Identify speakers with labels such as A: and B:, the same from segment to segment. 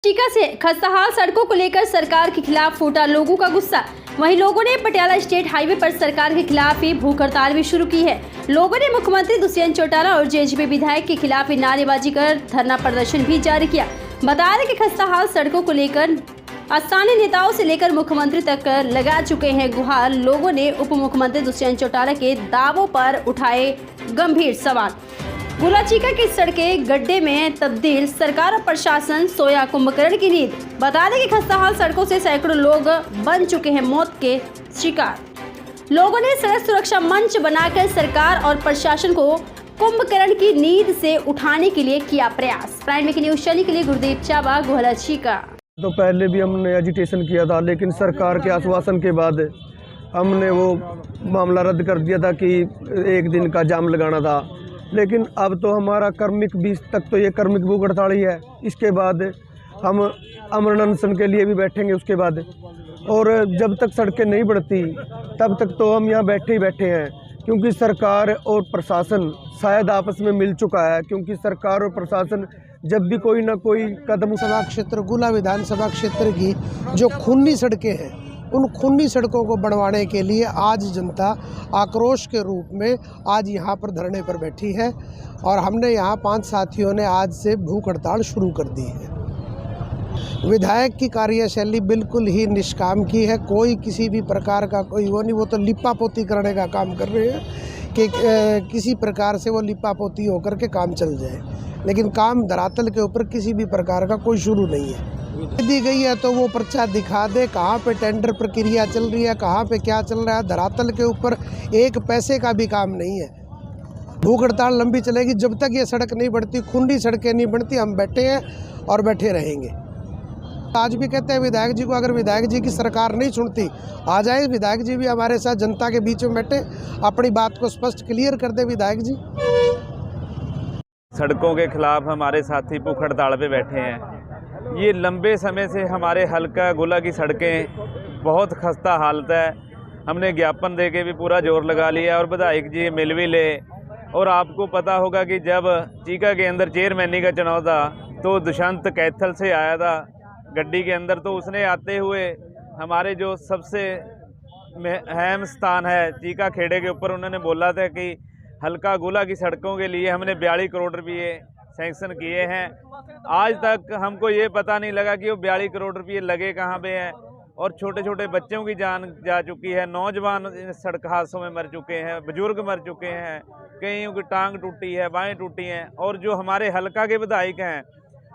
A: टीका से खस्ताहाल सड़कों को लेकर सरकार के खिलाफ फूटा लोगों का गुस्सा। वहीं लोगों ने पटियाला स्टेट हाईवे पर सरकार के खिलाफ ही भूख हड़ताल भी शुरू की है। लोगों ने मुख्यमंत्री दुष्यंत चौटाला और जेजेपी विधायक के खिलाफ नारेबाजी कर धरना प्रदर्शन भी जारी किया। बता दें कि खस्ताहाल सड़कों को लेकर स्थानीय नेताओं से लेकर मुख्यमंत्री तक लगा चुके हैं गुहार। लोगों ने उप मुख्यमंत्री दुष्यंत चौटाला के दावों पर उठाए गंभीर सवाल। गुलाचीका की सड़कें गड्ढे में तब्दील, सरकार और प्रशासन सोया कुंभकर्ण की नींद। बता दें कि खस्ताहाल सड़कों से सैकड़ों लोग बन चुके हैं मौत के शिकार। लोगों ने सड़क सुरक्षा मंच बनाकर सरकार और प्रशासन को कुंभकर्ण की नींद से उठाने के लिए किया प्रयास। प्राइम में की न्यूज चैनल के लिए गुरदीप चावा, गुलाचीका।
B: तो पहले भी हमने एजिटेशन किया था, लेकिन सरकार के आश्वासन के बाद हमने वो मामला रद्द कर दिया था कि एक दिन का जाम लगाना था। लेकिन अब तो हमारा कर्मिक 20 तक तो ये कर्मिक भूख हड़ताल ही है। इसके बाद हम अमर अनशन के लिए भी बैठेंगे उसके बाद। और जब तक सड़कें नहीं बढ़ती तब तक तो हम यहाँ बैठे ही बैठे हैं, क्योंकि सरकार और प्रशासन शायद आपस में मिल चुका है। क्योंकि सरकार और प्रशासन जब भी कोई ना कोई कदम
C: सभा क्षेत्र गुला विधानसभा क्षेत्र की जो खूनी सड़कें हैं, उन खूनी सड़कों को बनवाने के लिए आज जनता आक्रोश के रूप में आज यहाँ पर धरने पर बैठी है। और हमने यहाँ 5 साथियों ने आज से भूख हड़ताल शुरू कर दी है। विधायक की कार्यशैली बिल्कुल ही निष्काम की है। कोई किसी भी प्रकार का कोई वो नहीं, वो तो लिपा पोती करने का काम कर रहे हैं कि किसी प्रकार से वो लिपा पोती होकर के काम चल जाए, लेकिन काम धरातल के ऊपर किसी भी प्रकार का कोई शुरू नहीं है। दी गई है तो वो पर्चा दिखा दे, कहाँ पे टेंडर प्रक्रिया चल रही है, कहाँ पे क्या चल रहा है। धरातल के ऊपर एक पैसे का भी काम नहीं है। भूख हड़ताल लंबी चलेगी जब तक ये सड़क नहीं बढ़ती, खूनी सड़कें नहीं बनती। हम बैठे हैं और बैठे रहेंगे। आज भी कहते हैं विधायक जी को, अगर विधायक जी की सरकार नहीं सुनती, आ जाए विधायक जी भी हमारे साथ जनता के बीच में बैठे, अपनी बात को स्पष्ट क्लियर कर दे विधायक जी।
D: सड़कों के खिलाफ हमारे साथी भूख हड़ताल पे बैठे हैं। ये लंबे समय से हमारे हल्का गोला की सड़कें बहुत खस्ता हालत है। हमने ज्ञापन दे के भी पूरा जोर लगा लिया और विधायक जी मिल भी ले। और आपको पता होगा कि जब चीका के अंदर चेयरमैनी का चुनाव था तो दुष्यंत कैथल से आया था गड्डी के अंदर। तो उसने आते हुए हमारे जो सबसे अहम स्थान है चीका खेड़े के ऊपर, उन्होंने बोला था कि हल्का गोला की सड़कों के लिए हमने 42 करोड़ रुपये सैंक्शन किए हैं। आज तक हमको ये पता नहीं लगा कि वो 42 करोड़ रुपये लगे कहाँ पे हैं। और छोटे छोटे बच्चों की जान जा चुकी है, नौजवान सड़क हादसों में मर चुके हैं, बुजुर्ग मर चुके हैं, कईयों की टांग टूटी है, बाहें टूटी हैं। और जो हमारे हल्का के विधायक हैं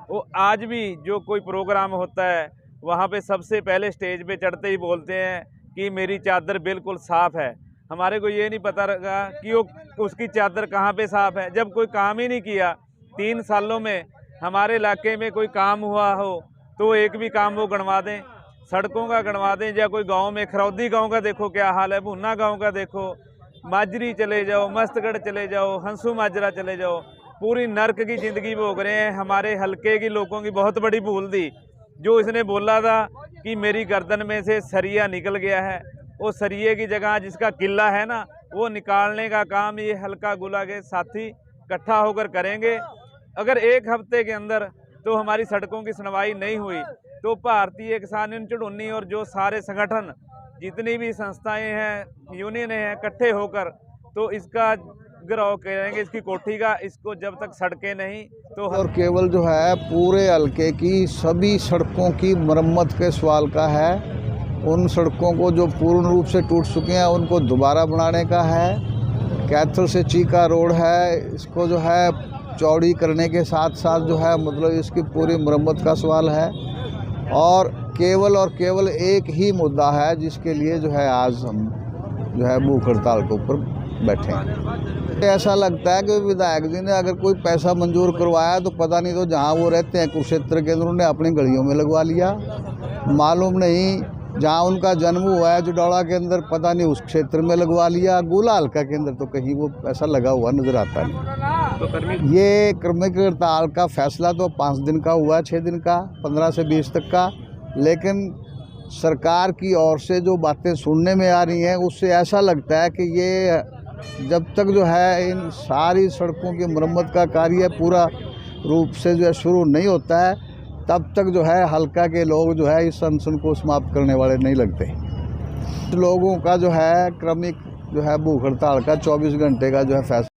D: वो आज भी जो कोई प्रोग्राम होता है वहाँ पे सबसे पहले स्टेज पे चढ़ते ही बोलते हैं कि मेरी चादर बिल्कुल साफ़ है। हमारे को ये नहीं पता लगा कि वो उसकी चादर कहाँ पे साफ़ है, जब कोई काम ही नहीं किया। 3 सालों में हमारे इलाके में कोई काम हुआ हो तो एक भी काम वो गणवा दें, सड़कों का गणवा दें। या कोई गांव में खरौदी गांव का देखो क्या हाल है, भुन्ना गांव का देखो, माजरी चले जाओ, मस्तगढ़ चले जाओ, हंसू माजरा चले जाओ, पूरी नर्क की ज़िंदगी भोग रहे हैं। हमारे हल्के की लोगों की बहुत बड़ी भूल थी। जो इसने बोला था कि मेरी गर्दन में से सरिया निकल गया है, वो सरिये की जगह जिसका किला है ना, वो निकालने का काम ये हल्का गोला के साथी इकट्ठा होकर करेंगे। अगर 1 हफ्ते के अंदर तो हमारी सड़कों की सुनवाई नहीं हुई तो भारतीय किसान यूनियन और जो सारे संगठन जितनी भी संस्थाएं हैं, यूनियन हैं, इकट्ठे होकर तो इसका गिराव करेंगे, इसकी कोठी का। इसको जब तक सड़कें नहीं तो
E: और केवल जो है पूरे हल्के की सभी सड़कों की मरम्मत के सवाल का है। उन सड़कों को जो पूर्ण रूप से टूट चुके हैं उनको दोबारा बनाने का है। कैथल से चीका रोड है, इसको जो है चौड़ी करने के साथ साथ जो है मतलब इसकी पूरी मरम्मत का सवाल है। और केवल एक ही मुद्दा है जिसके लिए जो है आज हम जो है भूख हड़ताल के ऊपर बैठे हैं। ऐसा लगता है कि विधायक जी ने अगर कोई पैसा मंजूर करवाया तो पता नहीं तो जहाँ वो रहते हैं कुरुक्षेत्र के अंदर उन्हें अपनी गलियों में लगवा लिया। मालूम नहीं जहाँ उनका जन्म हुआ है जुडौड़ा के अंदर, पता नहीं उस क्षेत्र में लगवा लिया। गोला हल्का के अंदर तो कहीं वो पैसा लगा हुआ नजर आता नहीं। तो ये कर्मिक हड़ताल का फैसला तो 5 दिन का हुआ, 6 दिन का, 15 से 20 तक का। लेकिन सरकार की ओर से जो बातें सुनने में आ रही हैं उससे ऐसा लगता है कि ये जब तक जो है इन सारी सड़कों की मरम्मत का कार्य पूरा रूप से जो है शुरू नहीं होता है तब तक जो है हल्का के लोग जो है इस अनशन को समाप्त करने वाले नहीं लगते। लोगों का जो है क्रमिक जो है भूख हड़ताल का 24 घंटे का जो है फैसला